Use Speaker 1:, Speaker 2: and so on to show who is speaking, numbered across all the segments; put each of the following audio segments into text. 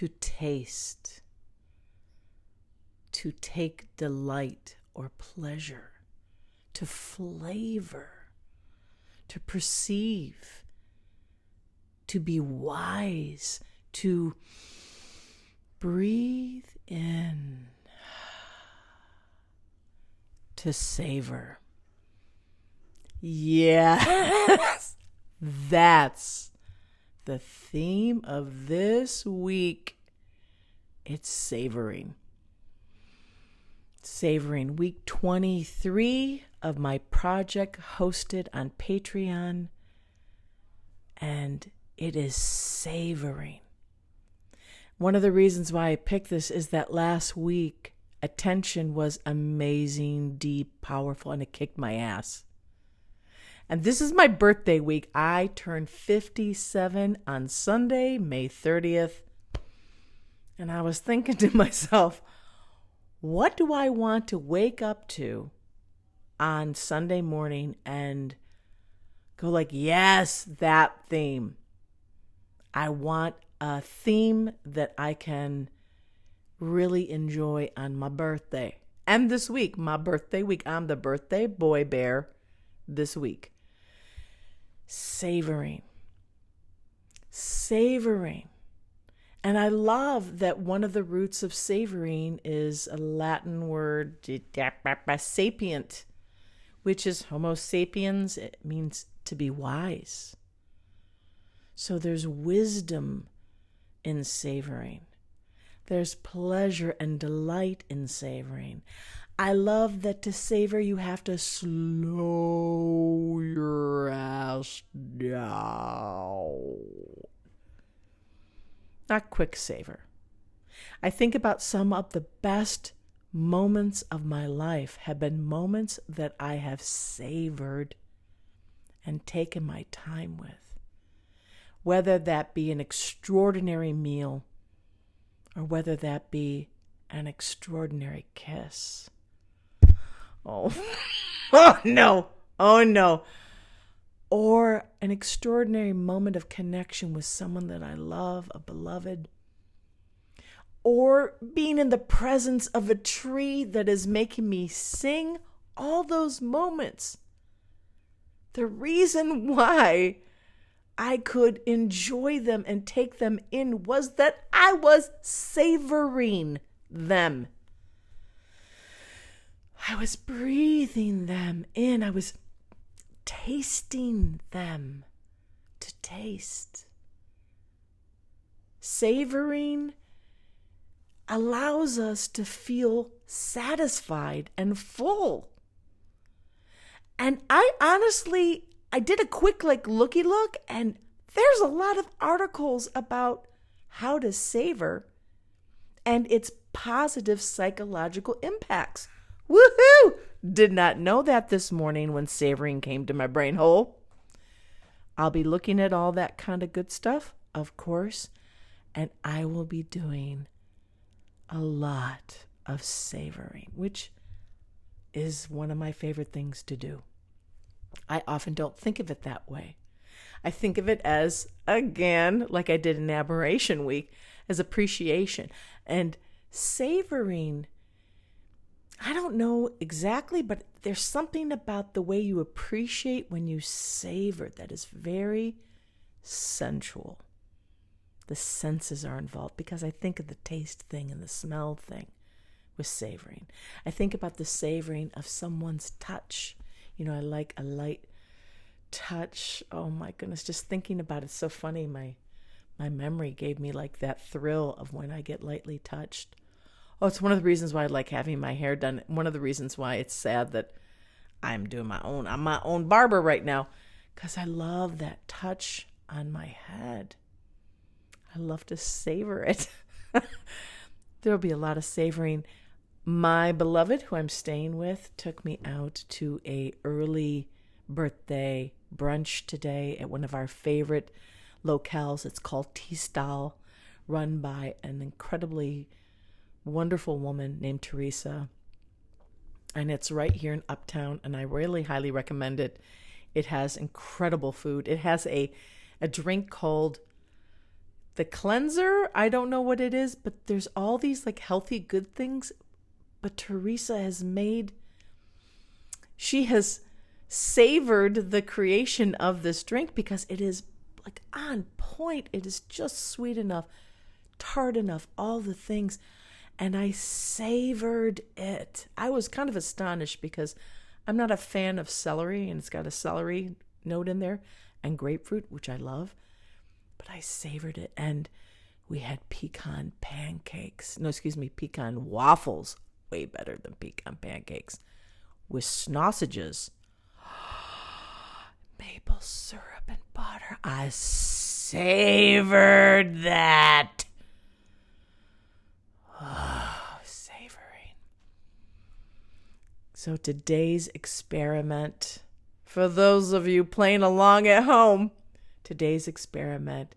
Speaker 1: to taste, to take delight or pleasure, to flavor, to perceive, to be wise, to breathe in, to savor. Yes, that's the theme of this week. It's savoring. Savoring, week 23 of my project hosted on Patreon, and it is savoring. One of the reasons why I picked this is that last week, attention was amazing, deep, powerful, and it kicked my ass. And this is my birthday week. I turned 57 on Sunday, May 30th. And I was thinking to myself, what do I want to wake up to on Sunday morning and go like, yes, that theme. I want a theme that I can really enjoy on my birthday. And this week, my birthday week, I'm the birthday boy bear this week. Savoring. And I love that one of the roots of savoring is a Latin word, sapient, which is Homo sapiens. It means to be wise. So there's wisdom in savoring. There's pleasure and delight in savoring. I love that to savor, you have to slow your ass down. Not quick savor. I think about some of the best moments of my life have been moments that I have savored and taken my time with. Whether that be an extraordinary meal or whether that be an extraordinary kiss. Oh, oh no. Or an extraordinary moment of connection with someone that I love, a beloved. Or being in the presence of a tree that is making me sing. All those moments. The reason why I could enjoy them and take them in was that I was savoring them. I was breathing them in. I was tasting them to taste. Savoring allows us to feel satisfied and full. And I did a quick looky look, and there's a lot of articles about how to savor and its positive psychological impacts. Woohoo! Did not know that this morning when savoring came to my brain hole. I'll be looking at all that kind of good stuff, of course, and I will be doing a lot of savoring, which is one of my favorite things to do. I often don't think of it that way. I think of it as, again, like I did in Admiration Week, as appreciation. And savoring, I don't know exactly, but there's something about the way you appreciate when you savor that is very sensual. The senses are involved because I think of the taste thing and the smell thing with savoring. I think about the savoring of someone's touch. You know, I like a light touch. Oh my goodness, just thinking about it's so funny. My memory gave me like that thrill of when I get lightly touched. Oh, it's one of the reasons why I like having my hair done. One of the reasons why it's sad that I'm my own barber right now, because I love that touch on my head. I love to savor it. There'll be a lot of savoring. My beloved, who I'm staying with, took me out to a early birthday brunch today at one of our favorite locales. It's called Tiztal, run by an incredibly wonderful woman named Theresa. And it's right here in Uptown, and I really highly recommend it. It has incredible food. It has a drink called the cleanser, I don't know what it is, but there's all these like healthy, good things. But Theresa she has savored the creation of this drink because it is like on point. It is just sweet enough, tart enough, all the things. And I savored it. I was kind of astonished because I'm not a fan of celery, and it's got a celery note in there, and grapefruit, which I love. But I savored it, and we had pecan waffles. Way better than pecan pancakes. With sausages, maple syrup and butter. I savored that. Oh, savoring. So today's experiment, for those of you playing along at home, today's experiment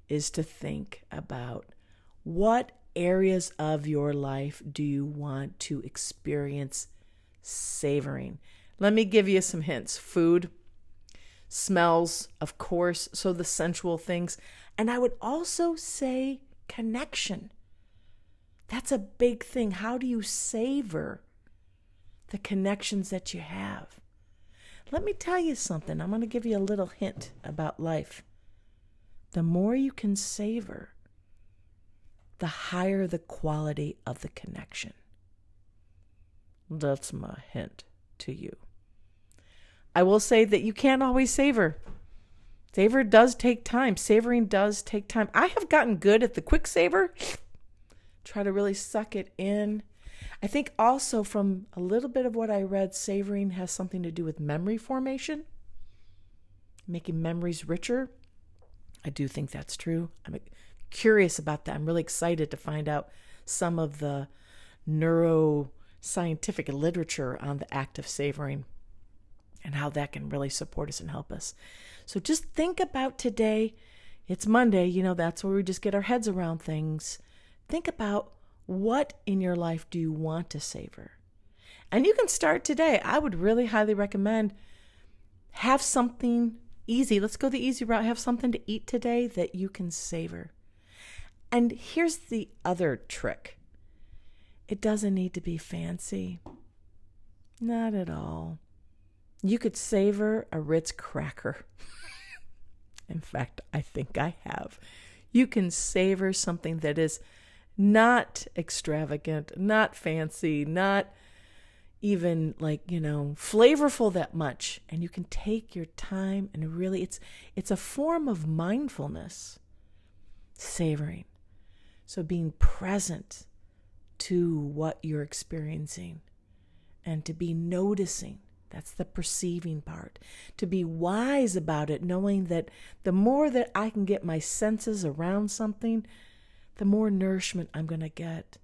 Speaker 1: is to think about what areas of your life do you want to experience savoring. Let me give you some hints. Food, smells, of course, so the sensual things. And I would also say connection. That's a big thing. How do you savor the connections that you have? Let me tell you something. I'm going to give you a little hint about life. The more you can savor, the higher the quality of the connection. That's my hint to you. I will say that you can't always savor. Savor does take time. Savoring does take time. I have gotten good at the quick savor. Try to really suck it in. I think also from a little bit of what I read, savoring has something to do with memory formation, making memories richer. I do think that's true. I'm curious about that. I'm really excited to find out some of the neuroscientific literature on the act of savoring and how that can really support us and help us. So just think about today. It's Monday, that's where we just get our heads around things. Think about what in your life do you want to savor? And you can start today. I would really highly recommend have something easy. Let's go the easy route. Have something to eat today that you can savor. And here's the other trick. It doesn't need to be fancy. Not at all. You could savor a Ritz cracker. In fact, I think I have. You can savor something that is not extravagant, not fancy, not even flavorful that much. And you can take your time and really, it's a form of mindfulness, savoring. So being present to what you're experiencing and to be noticing. That's the perceiving part. To be wise about it, knowing that the more that I can get my senses around something, the more nourishment I'm going to get.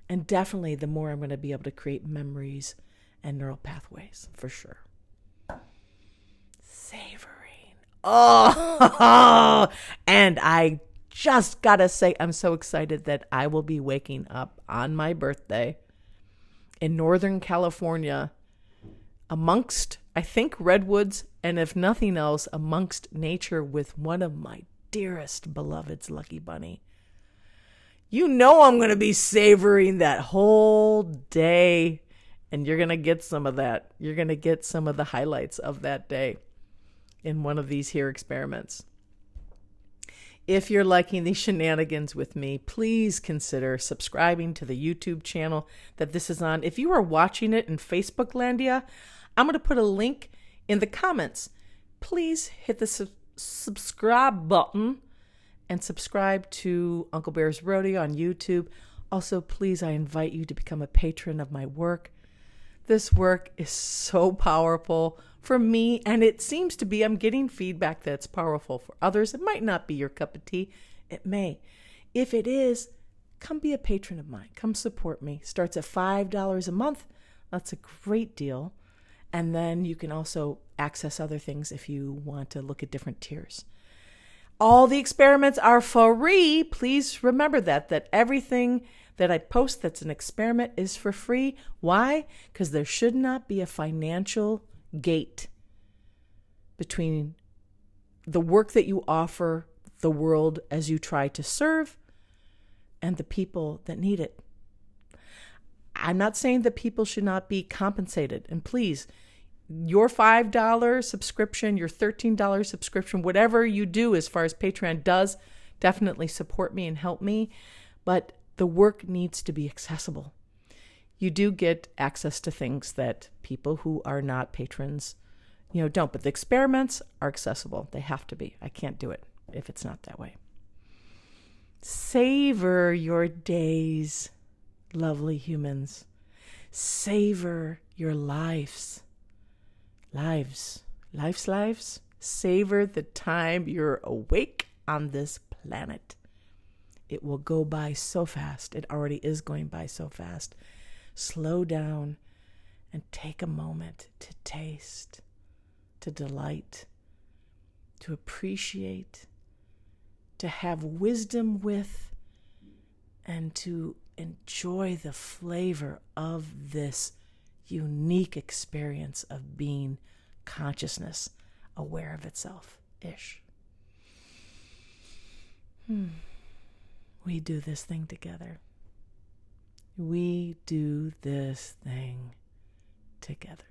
Speaker 1: And definitely the more I'm going to be able to create memories and neural pathways, for sure. Savoring. Oh, and I just got to say, I'm so excited that I will be waking up on my birthday in Northern California amongst, I think, redwoods, and if nothing else, amongst nature with one of my dearest beloveds, Lucky Bunny. I'm going to be savoring that whole day, and you're going to get some of that. You're going to get some of the highlights of that day in one of these here experiments. If you're liking these shenanigans with me, please consider subscribing to the YouTube channel that this is on. If you are watching it in Facebook Landia, I'm going to put a link in the comments. Please hit the subscribe button and subscribe to Uncle Bear's Rodeo on YouTube. Also, please, I invite you to become a patron of my work. This work is so powerful for me, and it seems to be, I'm getting feedback that's powerful for others. It might not be your cup of tea. It may. If it is, come be a patron of mine. Come support me. Starts at $5 a month. That's a great deal. And then you can also access other things if you want to look at different tiers. All the experiments are free. Please remember that everything that I post that's an experiment is for free. Why? Because there should not be a financial gate between the work that you offer the world as you try to serve and the people that need it. I'm not saying that people should not be compensated. And please, your $5 subscription, your $13 subscription, whatever you do as far as Patreon does, definitely support me and help me. But the work needs to be accessible. You do get access to things that people who are not patrons, don't. But the experiments are accessible. They have to be. I can't do it if it's not that way. Savor your days, lovely humans. Savor your lives. Lives. Savor the time you're awake on this planet. It will go by so fast. It already is going by so fast. Slow down and take a moment to taste, to delight, to appreciate, to have wisdom with, and to enjoy the flavor of this unique experience of being consciousness, aware of itself-ish. We do this thing together. We do this thing together.